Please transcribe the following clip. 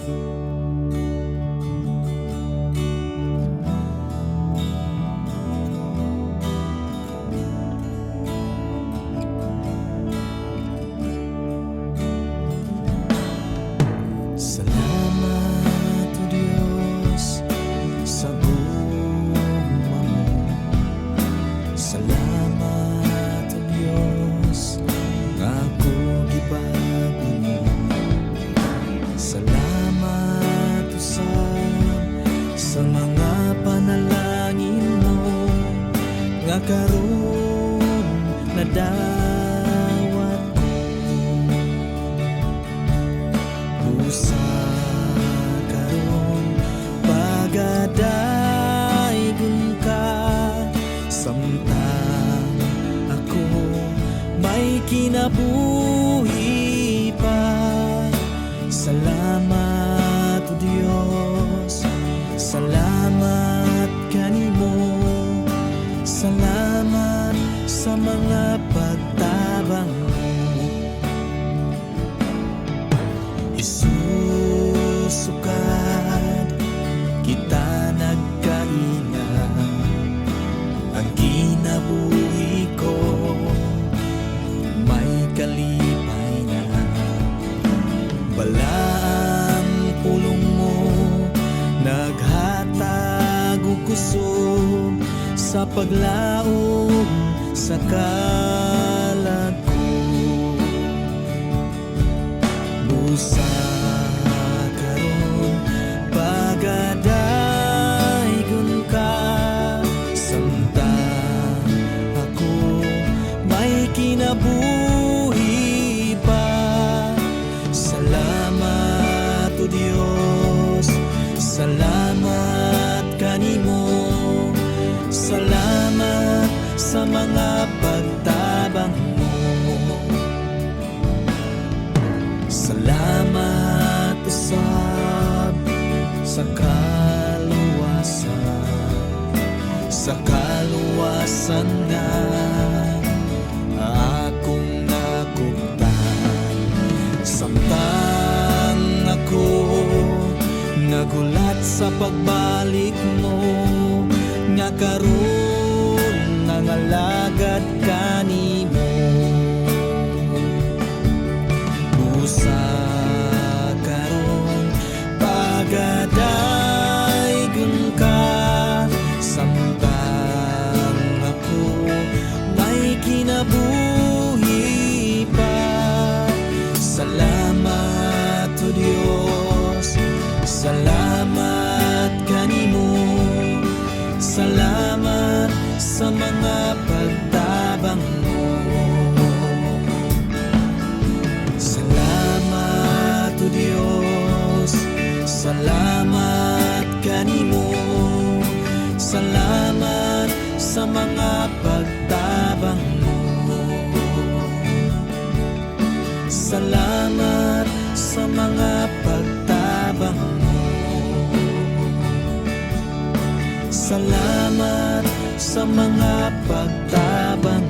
Salamat, O Diyos, sa gugma mo. Salamat, O Diyos, nga ako gibago mo. Salamat, usab, sa mga panalangin mo, nga karon nadawat ko. Usa karon pagadaygon ka, samtang ako may kinabuhi pa. Salamat, O Diyos, salamat kanimo. Salamat sa mga pagtabang mo. Isusukad kita nagkaila, ang kinabuhi ko may kalipay na. Balang pulong mo naghatag og kusog sa paglaom sa kalag ko. Busa karon pagadaygon ka, samtang ako may kinabuhi pa. Salamat, O Diyos, salamat kanimo. Salamat sa mga pagtabang mo. Salamat usab sa kaluwasan nga akong nakuptan. Samtang ako nagulat sa pagbalik mo, nga karon nangalagad kanimo. Busa karon pagadaygon ka, samtang ako may kinabuhi pa. Salamat, O Diyos, salamat kanimo. Salamat sa mga pagtabang mo. Salamat, O Diyos, salamat kanimo. Salamat sa mga pagtabang mo. Salamat sa mga pagtabang mo. Salamat sa mga pagtabang